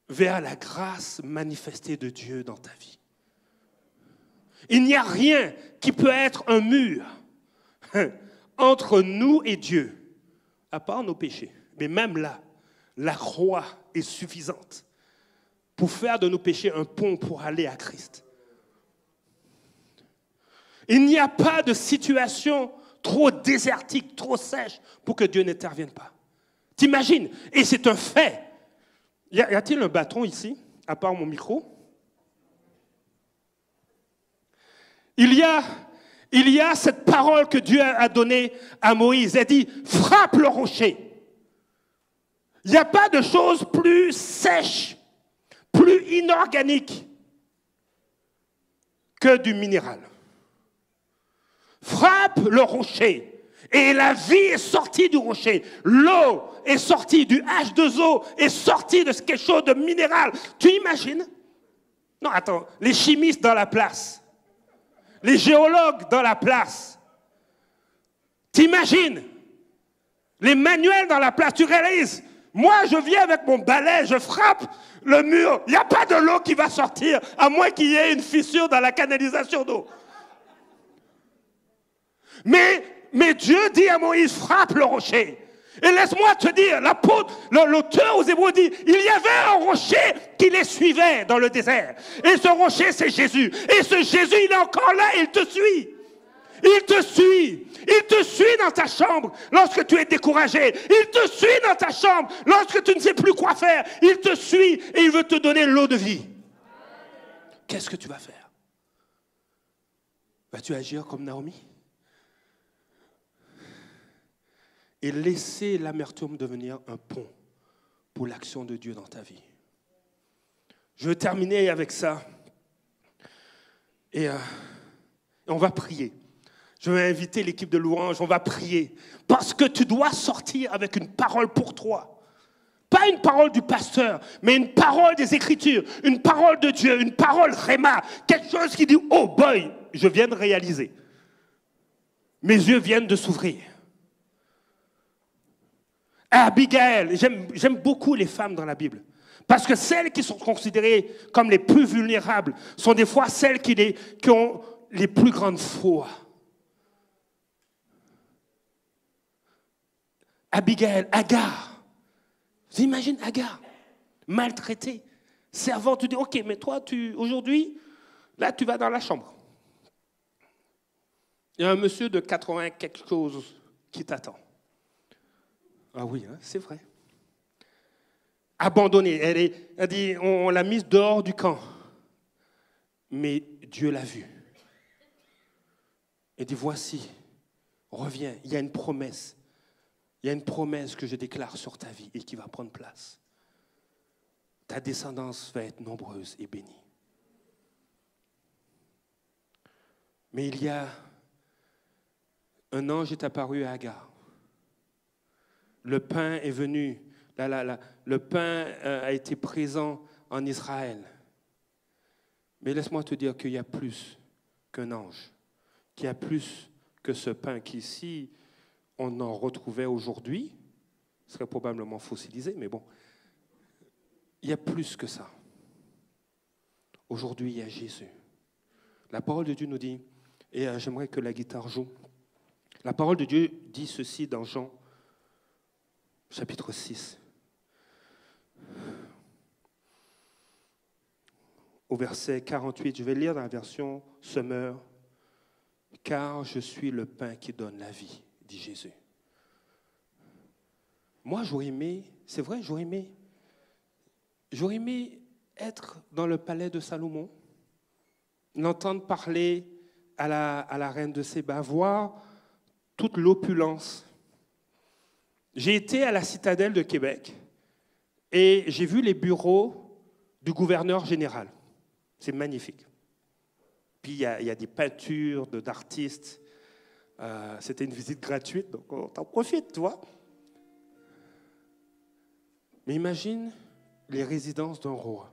vers la grâce manifestée de Dieu dans ta vie. Il n'y a rien qui peut être un mur entre nous et Dieu, à part nos péchés. Mais même là, la croix est suffisante pour faire de nos péchés un pont pour aller à Christ. Il n'y a pas de situation trop désertique, trop sèche pour que Dieu n'intervienne pas. T'imagines? Et c'est un fait. Y a-t-il un bâton ici, à part mon micro? Il y a cette parole que Dieu a donnée à Moïse. Elle dit, frappe le rocher. Il n'y a pas de chose plus sèche, plus inorganique que du minéral. Frappe le rocher et la vie est sortie du rocher. L'eau est sortie du H2O, est sortie de quelque chose de minéral. Tu imagines? Non, attends, les chimistes dans la place, les géologues dans la place. T'imagines? Les manuels dans la place, tu réalises? Moi, je viens avec mon balai, je frappe le mur. Il n'y a pas de l'eau qui va sortir, à moins qu'il y ait une fissure dans la canalisation d'eau. Mais Dieu dit à Moïse, frappe le rocher. Et laisse-moi te dire, l'auteur aux Hébreux dit, il y avait un rocher qui les suivait dans le désert. Et ce rocher, c'est Jésus. Et ce Jésus, il est encore là, il te suit. Il te suit. Il te suit dans ta chambre lorsque tu es découragé. Il te suit dans ta chambre lorsque tu ne sais plus quoi faire. Il te suit et il veut te donner l'eau de vie. Qu'est-ce que tu vas faire? Vas-tu agir comme Naomi? Et laisser l'amertume devenir un pont pour l'action de Dieu dans ta vie. Je vais terminer avec ça. Et on va prier. Je vais inviter l'équipe de louange, on va prier. Parce que tu dois sortir avec une parole pour toi. Pas une parole du pasteur, mais une parole des Écritures, une parole de Dieu, une parole réma. Quelque chose qui dit, oh boy, je viens de réaliser. Mes yeux viennent de s'ouvrir. Abigail, j'aime beaucoup les femmes dans la Bible. Parce que celles qui sont considérées comme les plus vulnérables sont des fois celles qui ont les plus grandes foi. Abigail, Agar. Vous imaginez Agar, maltraitée, servante. Tu dis, ok, mais toi, aujourd'hui, là, tu vas dans la chambre. Il y a un monsieur de 80 quelque chose qui t'attend. Ah oui, hein, c'est vrai. Abandonnée. Elle dit, on l'a mise dehors du camp. Mais Dieu l'a vue. Elle dit, voici, Reviens, il y a une promesse. Il y a une promesse que je déclare sur ta vie et qui va prendre place. Ta descendance va être nombreuse et bénie. Mais il y a un ange est apparu à Agar. Le pain est venu. Le pain a été présent en Israël. Mais laisse-moi te dire qu'il y a plus qu'un ange, qu'il y a plus que ce pain qui, si on en retrouvait aujourd'hui, serait probablement fossilisé, mais bon, il y a plus que ça. Aujourd'hui, il y a Jésus. La parole de Dieu nous dit, et j'aimerais que la guitare joue, la parole de Dieu dit ceci dans Jean, chapitre 6. Au verset 48, je vais lire dans la version Semeur. « Car je suis le pain qui donne la vie, dit Jésus. » Moi, j'aurais aimé, c'est vrai, j'aurais aimé être dans le palais de Salomon, l'entendre parler à la reine de Séba, voir toute l'opulence. J'ai été à la citadelle de Québec et j'ai vu les bureaux du gouverneur général. C'est magnifique. Puis il y a des peintures d'artistes. C'était une visite gratuite, donc on t'en profite, tu vois. Mais imagine les résidences d'un roi.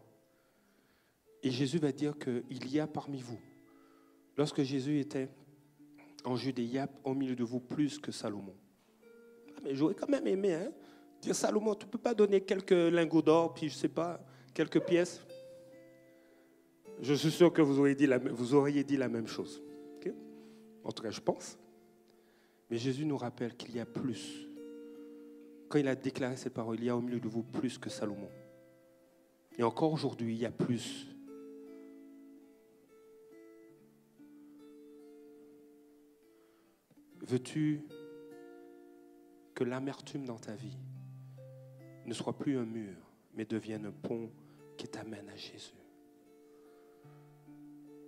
Et Jésus va dire qu'il y a parmi vous. Lorsque Jésus était en Judée, il y a au milieu de vous plus que Salomon. Ah, mais j'aurais quand même aimé dire Salomon, tu ne peux pas donner quelques lingots d'or, puis je ne sais pas, quelques pièces. Je suis sûr que vous auriez dit la même chose. Okay? En tout cas, je pense. Mais Jésus nous rappelle qu'il y a plus. Quand il a déclaré cette parole, il y a au milieu de vous plus que Salomon. Et encore aujourd'hui, il y a plus. Veux-tu que l'amertume dans ta vie ne soit plus un mur, mais devienne un pont qui t'amène à Jésus?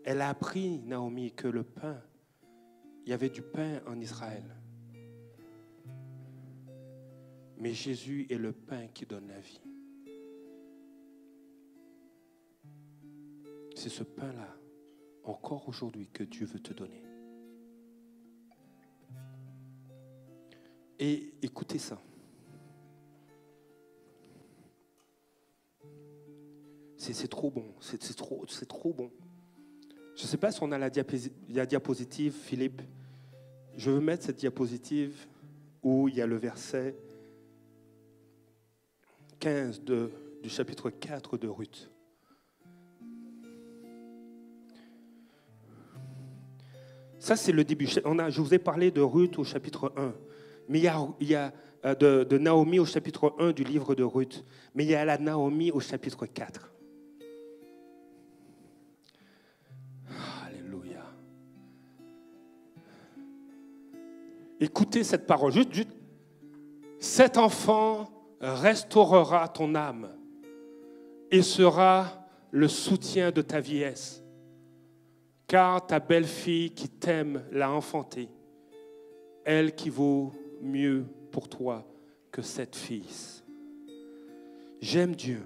Elle a appris, Naomi, que le pain, il y avait du pain en Israël. Mais Jésus est le pain qui donne la vie. C'est ce pain-là, encore aujourd'hui, que Dieu veut te donner. Et écoutez ça. C'est trop bon, c'est trop bon. Je ne sais pas si on a la diapositive, Philippe. Je veux mettre cette diapositive où il y a le verset 15 du chapitre 4 de Ruth. Ça, c'est le début. Je vous ai parlé de Ruth au chapitre 1. Mais il y a de Naomi au chapitre 1 du livre de Ruth. Mais il y a la Naomi au chapitre 4. Alléluia. Écoutez cette parole. Juste. Cet enfant restaurera ton âme et sera le soutien de ta vieillesse. Car ta belle-fille qui t'aime l'a enfantée, elle qui vaut mieux pour toi que 7 fils. J'aime Dieu.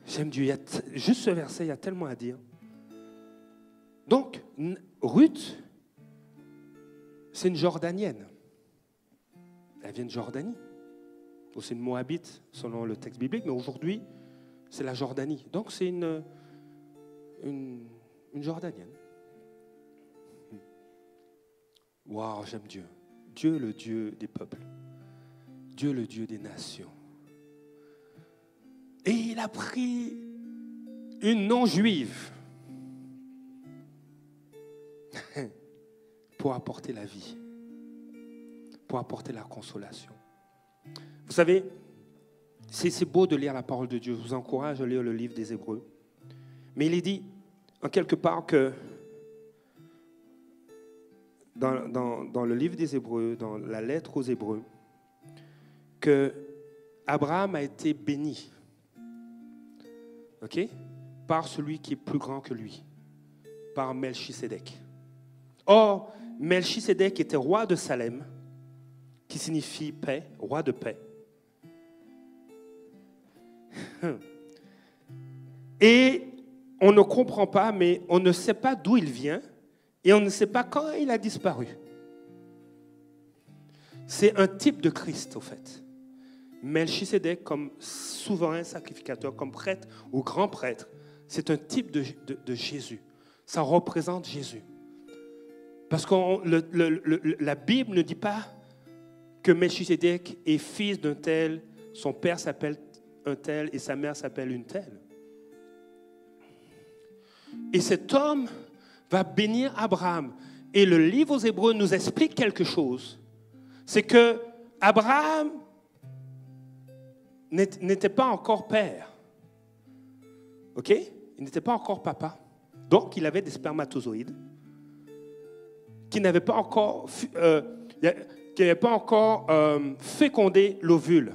J'aime Dieu. Juste ce verset, il y a tellement à dire. Donc, Ruth, c'est une Jordanienne. Elle vient de Jordanie. C'est une Moabite, selon le texte biblique, mais aujourd'hui, c'est la Jordanie. Donc, c'est une Jordanienne. Waouh, j'aime Dieu. Dieu, le Dieu des peuples. Dieu, le Dieu des nations. Et il a pris une non-juive pour apporter la vie, pour apporter la consolation. Vous savez, c'est beau de lire la parole de Dieu. Je vous encourage à lire le livre des Hébreux. Mais il est dit, en quelque part, que dans le livre des Hébreux, dans la lettre aux Hébreux, que Abraham a été béni, par celui qui est plus grand que lui, par Melchisédek. Or, Melchisédek était roi de Salem, qui signifie paix, roi de paix. Et on ne comprend pas, mais on ne sait pas d'où il vient et on ne sait pas quand il a disparu. C'est un type de Christ, au fait. Melchisédek, comme souverain sacrificateur, comme prêtre ou grand prêtre, c'est un type de Jésus. Ça représente Jésus. Parce que la Bible ne dit pas que Melchisédek est fils d'un tel, son père s'appelle un tel et sa mère s'appelle une telle. Et cet homme va bénir Abraham. Et le livre aux Hébreux nous explique quelque chose. C'est que Abraham n'était pas encore père. OK? Il n'était pas encore papa. Donc, il avait des spermatozoïdes qui n'avaient pas encore, fécondé l'ovule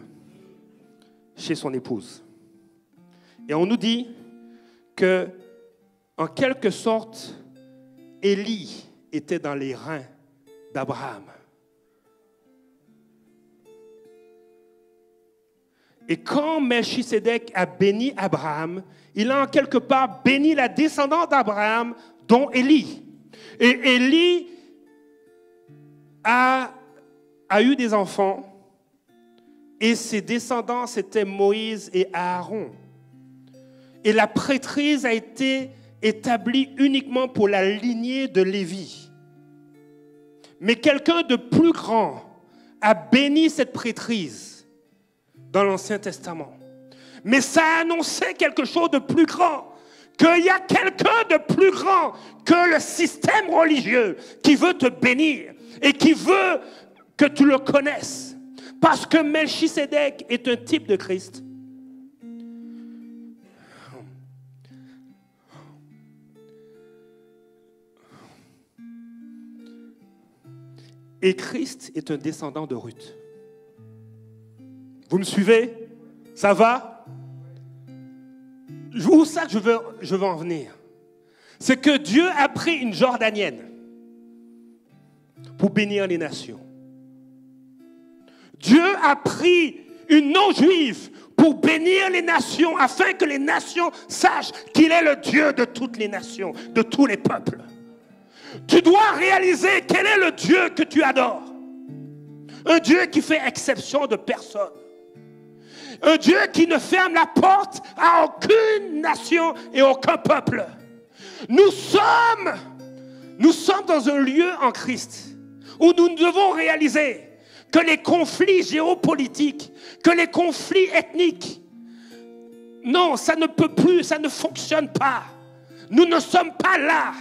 chez son épouse. Et on nous dit que, en quelque sorte, Élie était dans les reins d'Abraham. Et quand Melchisédek a béni Abraham, il a en quelque part béni la descendance d'Abraham, dont Élie. Et Élie a eu des enfants, et ses descendants, c'était Moïse et Aaron. Et la prêtrise a été établie uniquement pour la lignée de Lévi. Mais quelqu'un de plus grand a béni cette prêtrise dans l'Ancien Testament. Mais ça a annoncé quelque chose de plus grand, qu'il y a quelqu'un de plus grand que le système religieux qui veut te bénir et qui veut que tu le connaisses. Parce que Melchisédek est un type de Christ. Et Christ est un descendant de Ruth. Vous me suivez? Ça va? Où ça que je veux en venir? C'est que Dieu a pris une Jordanienne pour bénir les nations. Dieu a pris une non-juive pour bénir les nations, afin que les nations sachent qu'il est le Dieu de toutes les nations, de tous les peuples. Tu dois réaliser quel est le Dieu que tu adores. Un Dieu qui fait exception de personne. Un Dieu qui ne ferme la porte à aucune nation et aucun peuple. Nous sommes dans un lieu en Christ où nous devons réaliser que les conflits géopolitiques, que les conflits ethniques, non, ça ne peut plus, ça ne fonctionne pas. Nous ne sommes pas là.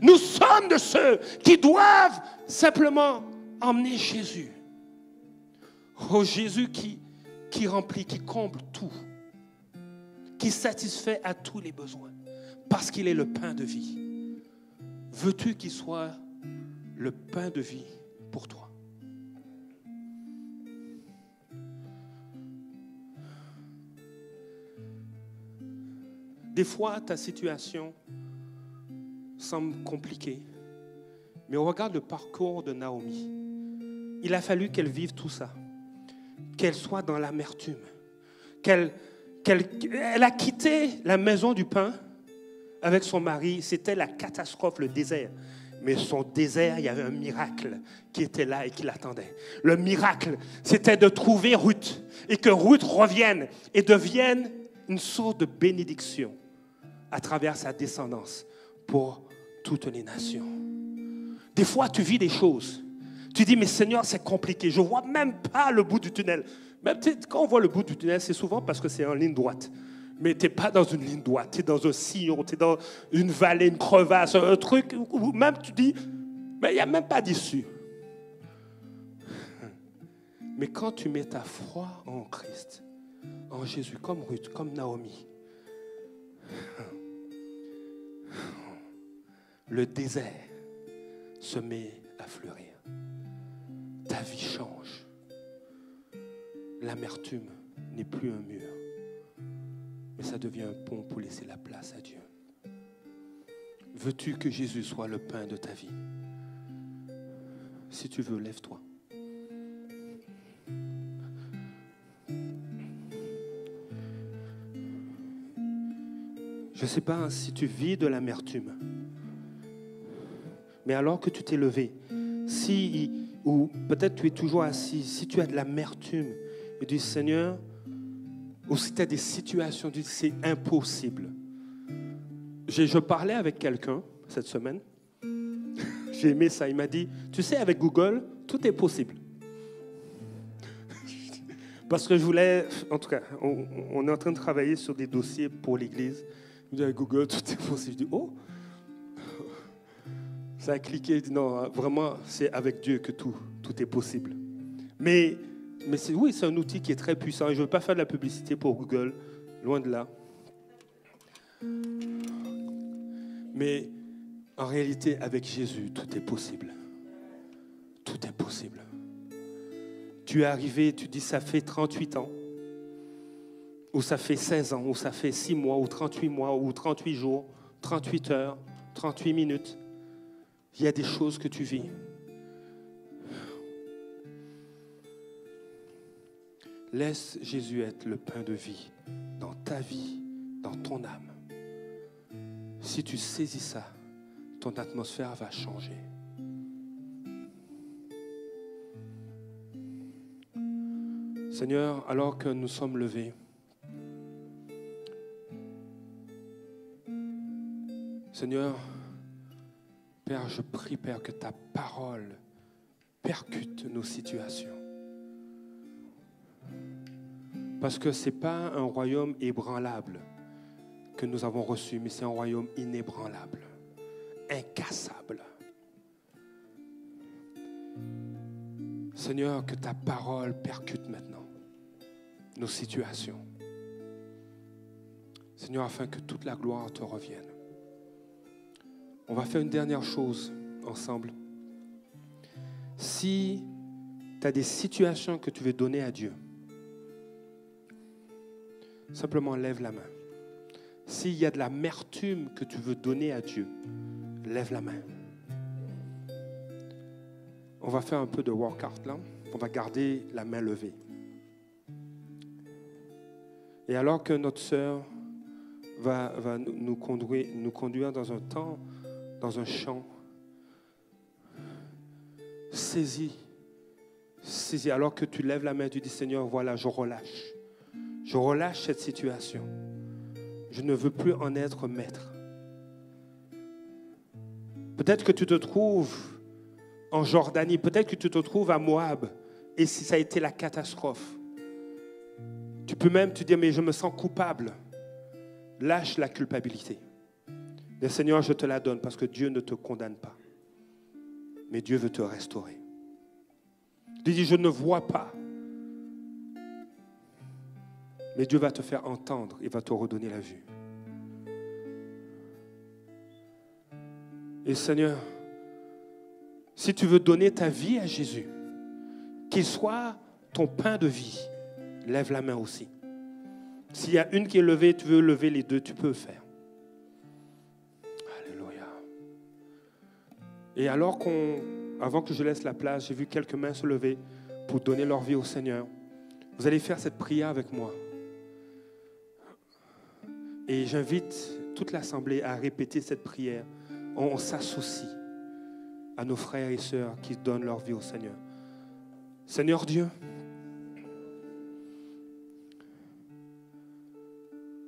Nous sommes de ceux qui doivent simplement emmener Jésus. Oh, Jésus qui remplit, qui comble tout, qui satisfait à tous les besoins, parce qu'il est le pain de vie. Veux-tu qu'il soit le pain de vie pour toi? Des fois, ta situation semble compliquée, mais on regarde le parcours de Naomi. Il a fallu qu'elle vive tout ça, qu'elle soit dans l'amertume, elle a quitté la maison du pain avec son mari. C'était la catastrophe, le désert. Mais son désert, il y avait un miracle qui était là et qui l'attendait. Le miracle, c'était de trouver Ruth et que Ruth revienne et devienne une sorte de bénédiction à travers sa descendance pour toutes les nations. Des fois, tu vis des choses. Tu dis, mais Seigneur, c'est compliqué. Je ne vois même pas le bout du tunnel. Même, quand on voit le bout du tunnel, c'est souvent parce que c'est en ligne droite. Mais tu n'es pas dans une ligne droite. Tu es dans un sillon, tu es dans une vallée, une crevasse, un truc où même tu dis, mais il n'y a même pas d'issue. Mais quand tu mets ta foi en Christ, en Jésus, comme Ruth, comme Naomi, le désert se met à fleurir. Ta vie change. L'amertume n'est plus un mur, mais ça devient un pont pour laisser la place à Dieu. Veux-tu que Jésus soit le pain de ta vie? Si tu veux, lève-toi. Je ne sais pas si tu vis de l'amertume, mais alors que tu t'es levé, ou peut-être tu es toujours assis, si tu as de l'amertume, et dis Seigneur, ou si tu as des situations, dis c'est impossible. Je parlais avec quelqu'un cette semaine, j'ai aimé ça, il m'a dit, tu sais avec Google, tout est possible. Parce que je voulais, en tout cas, on est en train de travailler sur des dossiers pour l'Église. Je dis avec Google, tout est possible. Je dis, oh, ça a cliqué. Je dis, non, vraiment, c'est avec Dieu que tout est possible. Mais oui, c'est un outil qui est très puissant. Et je ne veux pas faire de la publicité pour Google, loin de là. Mais en réalité, avec Jésus, tout est possible. Tout est possible. Tu es arrivé, tu dis, ça fait 38 ans, ou ça fait 16 ans, ou ça fait 6 mois, ou 38 mois, ou 38 jours, 38 heures, 38 minutes. Il y a des choses que tu vis. Laisse Jésus être le pain de vie dans ta vie, dans ton âme. Si tu saisis ça, ton atmosphère va changer. Seigneur, alors que nous sommes levés, Seigneur, Père, je prie, Père, que ta parole percute nos situations. Parce que ce n'est pas un royaume ébranlable que nous avons reçu, mais c'est un royaume inébranlable, incassable. Seigneur, que ta parole percute maintenant nos situations. Seigneur, afin que toute la gloire te revienne. On va faire une dernière chose ensemble. Si tu as des situations que tu veux donner à Dieu, simplement lève la main. S'il y a de l'amertume que tu veux donner à Dieu, lève la main. On va faire un peu de workout là. On va garder la main levée. Et alors que notre sœur va nous conduire dans un temps, dans un chant, saisis. Alors que tu lèves la main, tu dis Seigneur, voilà, je relâche. Je relâche cette situation. Je ne veux plus en être maître. Peut-être que tu te trouves en Jordanie, peut-être que tu te trouves à Moab, et si ça a été la catastrophe. Tu peux même te dire, mais je me sens coupable. Lâche la culpabilité. Mais Seigneur, je te la donne parce que Dieu ne te condamne pas. Mais Dieu veut te restaurer. Tu dis, je ne vois pas. Mais Dieu va te faire entendre, il va te redonner la vue. Et Seigneur, si tu veux donner ta vie à Jésus, qu'il soit ton pain de vie, lève la main aussi. S'il y a une qui est levée, tu veux lever les deux, tu peux le faire. Alléluia. Et avant que je laisse la place, j'ai vu quelques mains se lever pour donner leur vie au Seigneur. Vous allez faire cette prière avec moi. Et j'invite toute l'Assemblée à répéter cette prière. On s'associe à nos frères et sœurs qui donnent leur vie au Seigneur. Seigneur Dieu,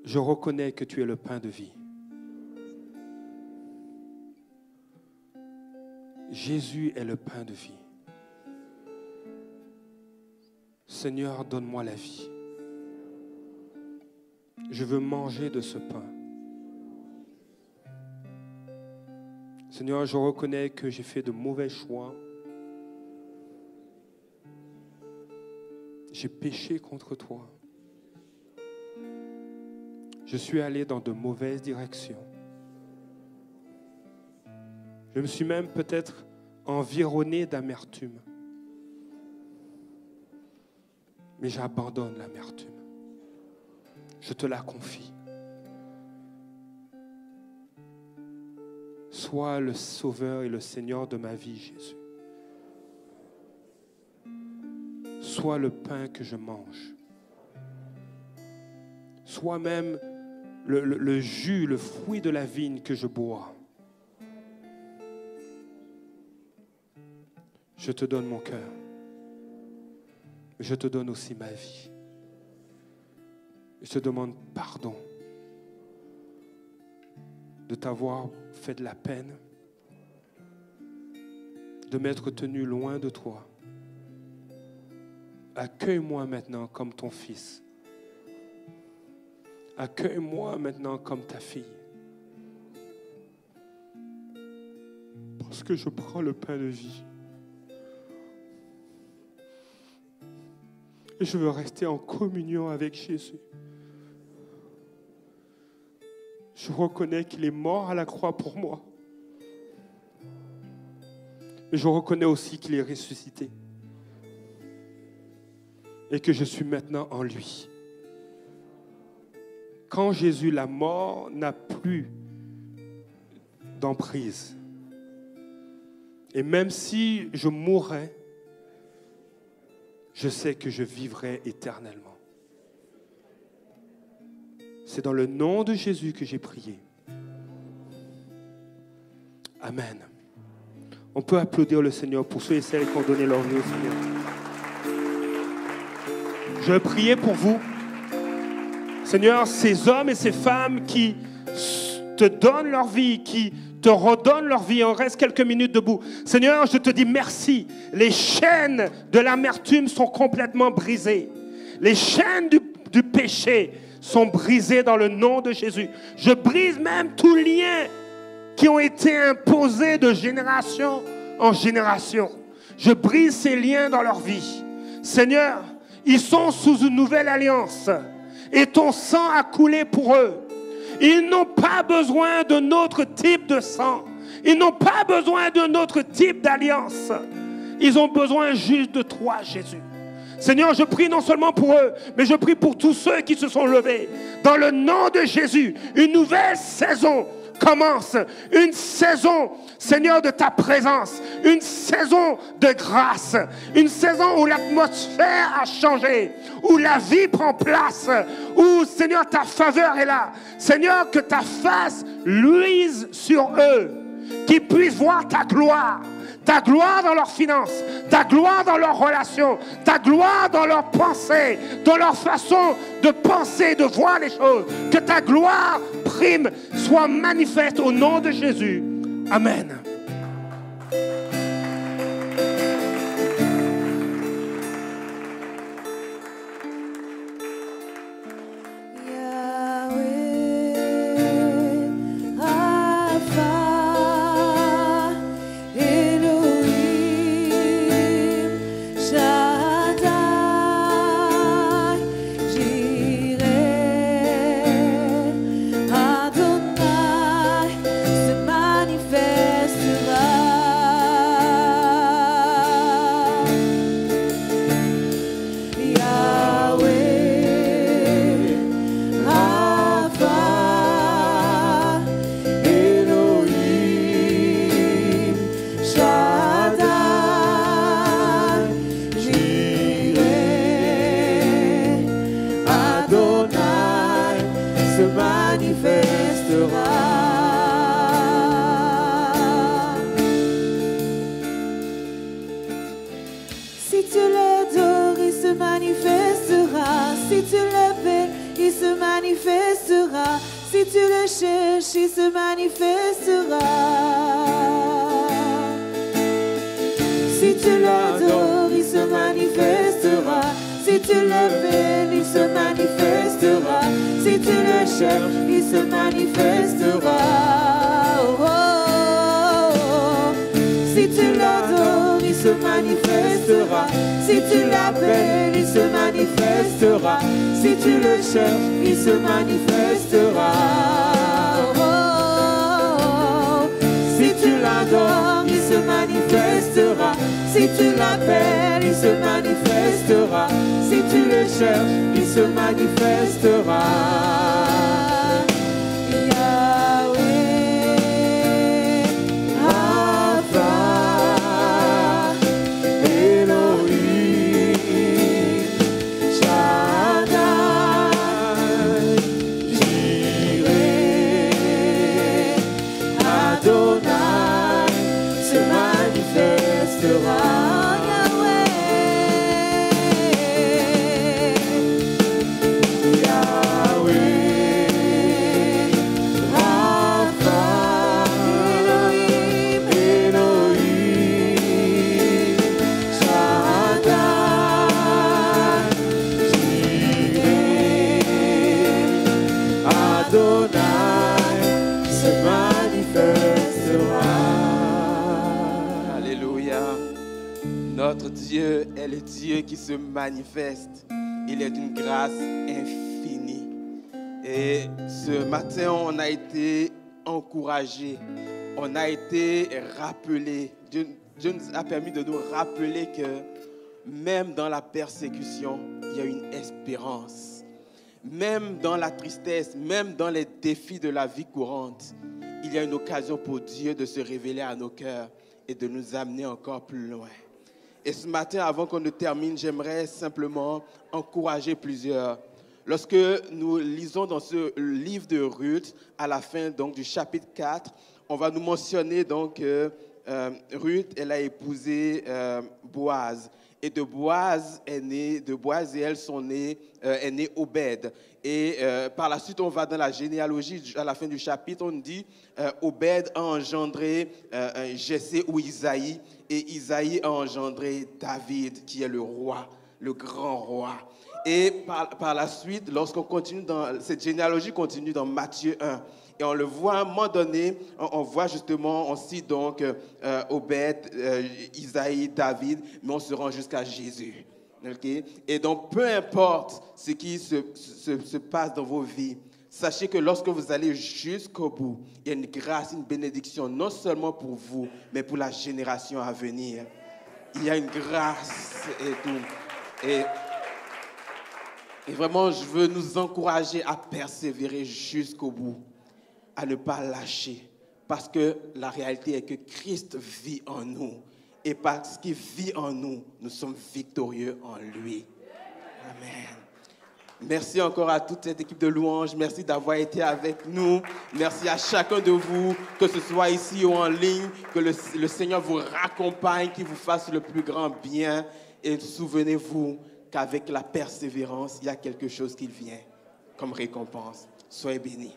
je reconnais que tu es le pain de vie. Jésus est le pain de vie. Seigneur, donne-moi la vie. Je veux manger de ce pain. Seigneur, je reconnais que j'ai fait de mauvais choix. J'ai péché contre toi. Je suis allé dans de mauvaises directions. Je me suis même peut-être environné d'amertume. Mais j'abandonne l'amertume. Je te la confie. Sois le Sauveur et le Seigneur de ma vie, Jésus. soit le pain que je mange, soit même le jus, le fruit de la vigne que je bois. Je te donne mon cœur. Je te donne aussi ma vie. Je te demande pardon de t'avoir fait de la peine, de m'être tenu loin de toi. Accueille-moi maintenant comme ton fils. Accueille-moi maintenant comme ta fille. Parce que je prends le pain de vie. Et je veux rester en communion avec Jésus. Je reconnais qu'il est mort à la croix pour moi. Mais je reconnais aussi qu'il est ressuscité. Et que je suis maintenant en lui. Quand Jésus, la mort n'a plus d'emprise. Et même si je mourrais, je sais que je vivrai éternellement. C'est dans le nom de Jésus que j'ai prié. Amen. On peut applaudir le Seigneur pour ceux et celles qui ont donné leur vie au Seigneur. Je vais prier pour vous. Seigneur, ces hommes et ces femmes qui te donnent leur vie, qui te redonnent leur vie, on reste quelques minutes debout. Seigneur, je te dis merci. Les chaînes de l'amertume sont complètement brisées. Les chaînes du péché sont brisées dans le nom de Jésus. Je brise même tous les liens qui ont été imposés de génération en génération. Je brise ces liens dans leur vie. Seigneur, ils sont sous une nouvelle alliance et ton sang a coulé pour eux. Ils n'ont pas besoin d'un autre type de sang. Ils n'ont pas besoin d'un autre type d'alliance. Ils ont besoin juste de toi, Jésus. Seigneur, je prie non seulement pour eux, mais je prie pour tous ceux qui se sont levés. Dans le nom de Jésus, une nouvelle saison commence. Une saison, Seigneur, de ta présence. Une saison de grâce. Une saison où l'atmosphère a changé. Où la vie prend place. Où, Seigneur, ta faveur est là. Seigneur, que ta face luise sur eux. Qu'ils puissent voir ta gloire. Ta gloire dans leurs finances, ta gloire dans leurs relations, ta gloire dans leurs pensées, dans leur façon de penser, de voir les choses. Que ta gloire prime soit manifeste au nom de Jésus. Amen. Si tu le cherches, il se manifestera. Si tu l'adores, il se manifestera. Si tu l'appelles, il se manifestera. Si tu le cherches, il se manifestera. Oh, oh, oh. Si tu l'adores, il se manifestera. Si tu l'appelles, il se manifestera. Si tu le cherches, il se manifestera. Oh, oh, oh. Si tu l'adores, il se manifestera. Si tu l'appelles, il se manifestera. Si tu le cherches, il se manifestera. Yahweh, Rapha, Elohim, Notre Dieu est le Dieu qui se manifeste. Il est d'une grâce infinie. Et ce matin, on a été encouragés. On a été rappelés. Dieu nous a permis de nous rappeler que même dans la persécution, il y a une espérance. Même dans la tristesse, même dans les défis de la vie courante, il y a une occasion pour Dieu de se révéler à nos cœurs et de nous amener encore plus loin. Et ce matin, avant qu'on ne termine, j'aimerais simplement encourager plusieurs. Lorsque nous lisons dans ce livre de Ruth, à la fin donc, du chapitre 4, on va nous mentionner donc Ruth, elle a épousé Boaz. Et de Boaz et elles sont nées, est né Obed. Et par la suite, on va dans la généalogie, à la fin du chapitre, on dit Obed a engendré Jessé ou Isaïe, et Isaïe a engendré David, qui est le roi, le grand roi. Et par la suite, lorsqu'on continue cette généalogie continue dans Matthieu 1. Et on le voit à un moment donné, on voit justement, on cite donc Obed, Isaïe, David, mais on se rend jusqu'à Jésus. Okay? Et donc, peu importe ce qui se passe dans vos vies, sachez que lorsque vous allez jusqu'au bout, il y a une grâce, une bénédiction, non seulement pour vous, mais pour la génération à venir. Il y a une grâce et tout. Et vraiment, je veux nous encourager à persévérer jusqu'au bout, à ne pas lâcher, parce que la réalité est que Christ vit en nous. Et parce qu'il vit en nous, nous sommes victorieux en lui. Amen. Merci encore à toute cette équipe de louanges. Merci d'avoir été avec nous. Merci à chacun de vous, que ce soit ici ou en ligne, que le Seigneur vous raccompagne, qu'il vous fasse le plus grand bien. Et souvenez-vous qu'avec la persévérance, il y a quelque chose qui vient comme récompense. Soyez bénis.